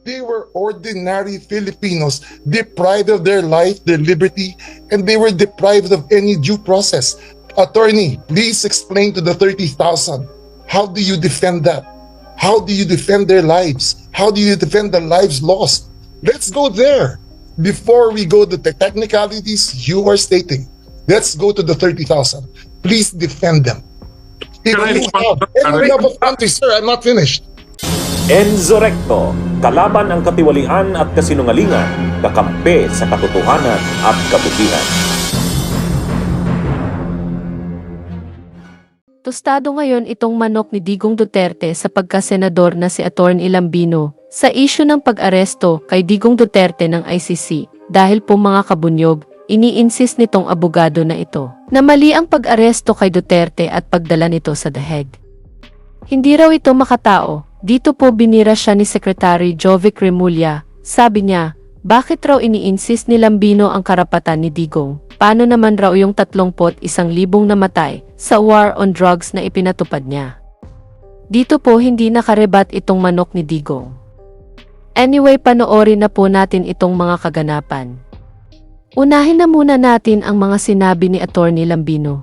They were ordinary Filipinos deprived of their life, their liberty, and they were deprived of any due process. Attorney, please explain to the 30,000. How do you defend that? How do you defend their lives? How do you defend the lives lost? Let's go there. Before we go to the technicalities you are stating, let's go to the 30,000. Please defend them. If you have a country, sir, I'm not finished. Enzo Recto, kalaban ang katiwalian at kasinungalingan, kakampi sa katotohanan at kabutihan. Tostado ngayon itong manok ni Digong Duterte sa pagkasenador na si Atty. Lambino sa isyu ng pag-aresto kay Digong Duterte ng ICC dahil po mga kabunyog, ini-insist nitong abogado na ito na mali ang pag-aresto kay Duterte at pagdala nito sa The Hague. Hindi raw ito makatao. Dito po binira siya ni Secretary Jovic Remulla. Sabi niya, bakit raw ini-insist ni Lambino ang karapatan ni Digong? Paano naman raw yung 31,000 namatay sa war on drugs na ipinatupad niya? Dito po hindi nakarebat itong manok ni Digong. Anyway, panoorin na po natin itong mga kaganapan. Unahin na muna natin ang mga sinabi ni Atty. Lambino.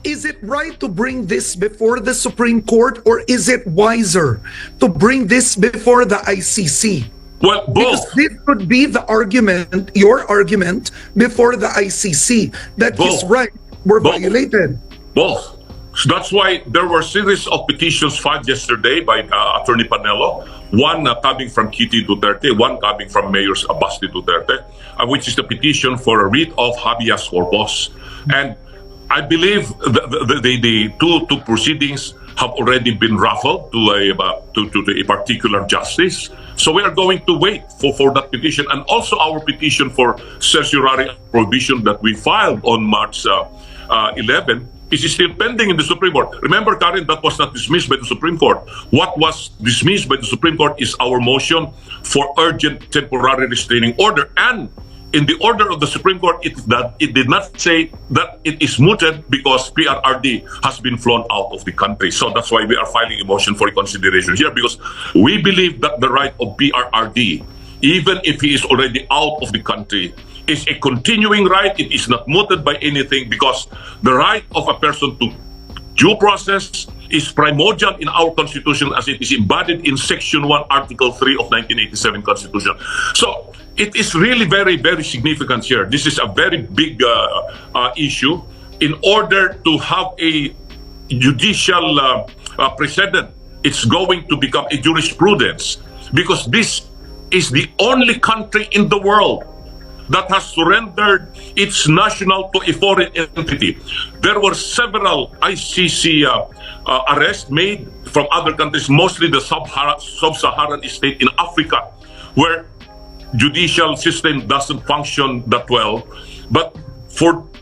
Is it right to bring this before the Supreme Court, or is it wiser to bring this before the ICC? Well, Because both. this could be the argument, your argument, before the ICC, that his Both. rights were Both. violated. Both. So that's why there were series of petitions filed yesterday by Attorney Panelo, one coming from Kitty Duterte, one coming from Mayor Basti Duterte, which is the petition for a writ of habeas corpus. And I believe the two proceedings have already been raffled to a particular justice. So we are going to wait for that petition, and also our petition for certiorari prohibition that we filed on March 11 is still pending in the Supreme Court. Remember, Karen, that was not dismissed by the Supreme Court. What was dismissed by the Supreme Court is our motion for urgent temporary restraining order, and in the order of the Supreme Court, it did not say that it is mooted because PRRD has been flown out of the country. So that's why we are filing a motion for reconsideration here, because we believe that the right of PRRD, even if he is already out of the country, is a continuing right. It is not mooted by anything, because the right of a person to due process is primordial in our Constitution as it is embodied in Section 1, Article 3 of 1987 Constitution. So it is really very, very significant here. This is a very big issue. In order to have a judicial precedent, it's going to become a jurisprudence, because this is the only country in the world that has surrendered its national to a foreign entity. There were several ICC arrests made from other countries, mostly the sub-Saharan state in Africa, where judicial system doesn't function that well, but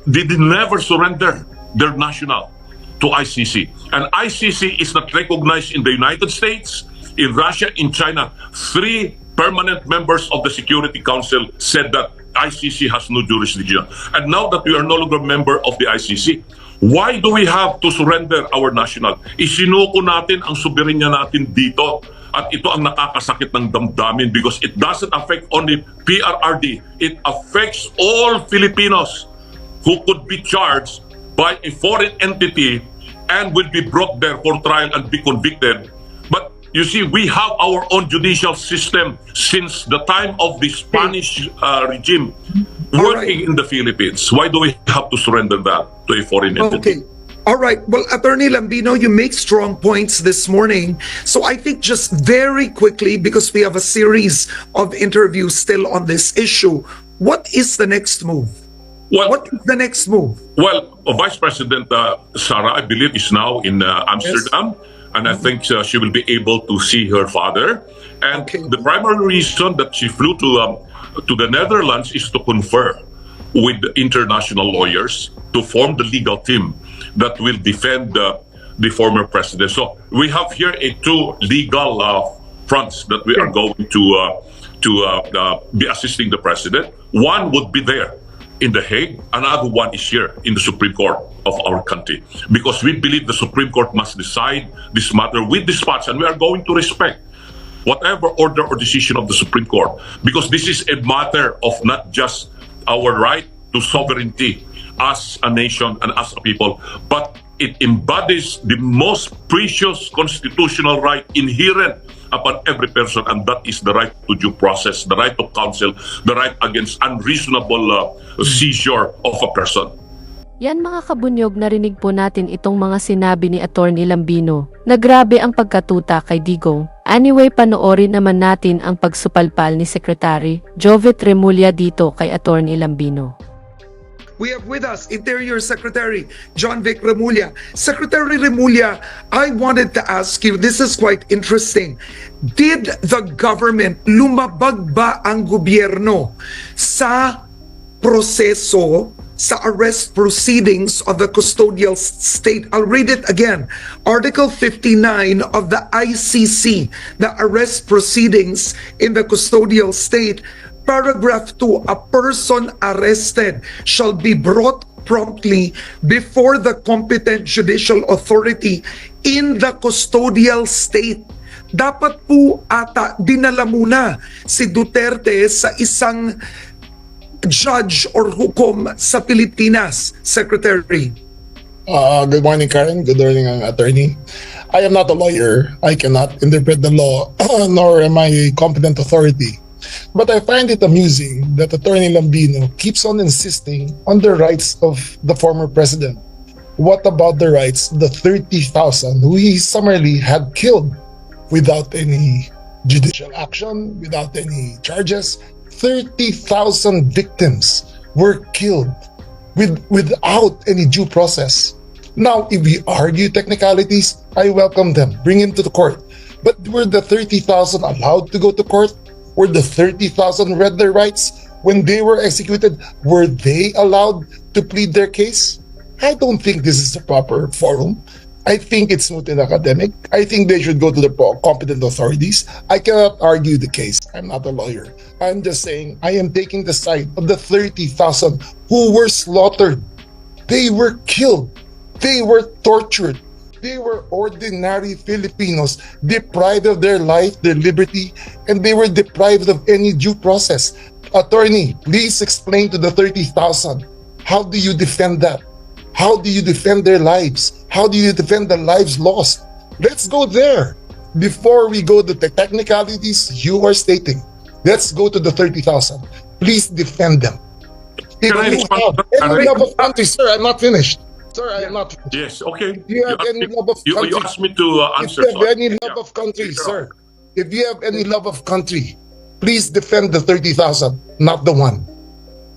they did never surrender their national to ICC. And ICC is not recognized in the United States, in Russia, in China. 3 permanent members of the Security Council said that ICC has no jurisdiction. And now that we are no longer a member of the ICC, why do we have to surrender our national? Isinuko natin ang soberanya natin dito. At ito ang nakakasakit ng damdamin, because it doesn't affect only PRRD. It affects all Filipinos who could be charged by a foreign entity and will be brought there for trial and be convicted. But you see, we have our own judicial system since the time of the Spanish regime working in the Philippines. Why do we have to surrender that to a foreign entity? Okay. All right. Well, Attorney Lambino, you make strong points this morning. So I think just very quickly, because we have a series of interviews still on this issue, what is the next move? Well, What is the next move? Well, Vice President Sara, I believe, is now in Amsterdam. Yes. And I think she will be able to see her father. And the primary reason that she flew to the Netherlands is to confer with the international lawyers to form the legal team that will defend the former president. So we have here two legal fronts that we are going to be assisting the president. One would be there in The Hague, another one is here in the Supreme Court of our country, because we believe the Supreme Court must decide this matter with dispatch, and we are going to respect whatever order or decision of the Supreme Court, because this is a matter of not just our right to sovereignty as a nation and as a people, but it embodies the most precious constitutional right inherent upon every person, and that is the right to due process, the right to counsel, the right against unreasonable seizure of a person. Yan mga kabunyog, narinig po natin itong mga sinabi ni Atty. Lambino na grabe ang pagkatuta kay Digong. Anyway, panoorin naman natin ang pagsupalpal ni Secretary Remulla dito kay Atty. Lambino. We have with us Interior Secretary John Vic Remulla. Secretary Remulla, I wanted to ask you, this is quite interesting. Did the government, lumabag ba ang gobyerno sa proseso, sa arrest proceedings of the custodial state? I'll read it again. Article 59 of the ICC, the arrest proceedings in the custodial state, Paragraph 2, a person arrested shall be brought promptly before the competent judicial authority in the custodial state. Dapat po ata dinala muna si Duterte sa isang judge or hukom sa Pilipinas, Secretary. Good morning, Karen. Good morning, attorney. I am not a lawyer. I cannot interpret the law, nor am I a competent authority. But I find it amusing that Atty. Lambino keeps on insisting on the rights of the former president. What about the rights of the 30,000 who he summarily had killed without any judicial action, without any charges? 30,000 victims were killed without any due process. Now, if we argue technicalities, I welcome them. Bring him to the court. But were the 30,000 allowed to go to court? Were the 30,000 read their rights when they were executed? Were they allowed to plead their case? I don't think this is the proper forum. I think it's not an academic. I think they should go to the competent authorities. I cannot argue the case. I'm not a lawyer. I'm just saying I am taking the side of the 30,000 who were slaughtered. They were killed. They were tortured. They were ordinary Filipinos deprived of their life, their liberty, and they were deprived of any due process. Attorney, please explain to the 30,000. How do you defend that? How do you defend their lives? How do you defend the lives lost? Let's go there. Before we go to the technicalities you are stating, let's go to the 30,000. Please defend them. If Can I you respond? have any love of country, sir, I'm not finished. Sir, I am not finished. Yes, okay. You have any love of country? You asked me to If answer. you have so- any love yeah. of country, Later sir, on. if you have any love of country, please defend the 30,000, not the one.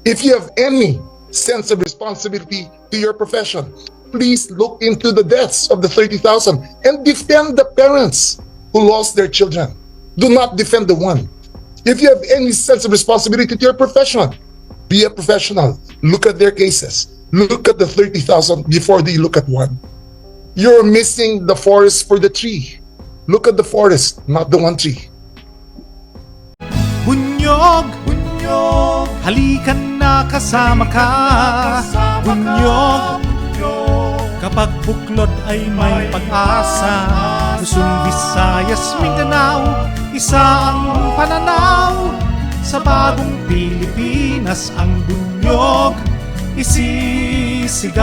If you have any sense of responsibility to your profession, please look into the deaths of the 30,000 and defend the parents who lost their children. Do not defend the one. If you have any sense of responsibility to your profession, be a professional. Look at their cases. Look at the 30,000 before you look at one. You're missing the forest for the tree. Look at the forest, not the one tree. Bunyog, bunyog, halikan na kasama ka. Bunyog, kapag buklod ay may pag-asa. Luzon, Visayas, Mindanao, isa ang pananaw. Sa bagong Pilipinas ang bunyog isisigaw.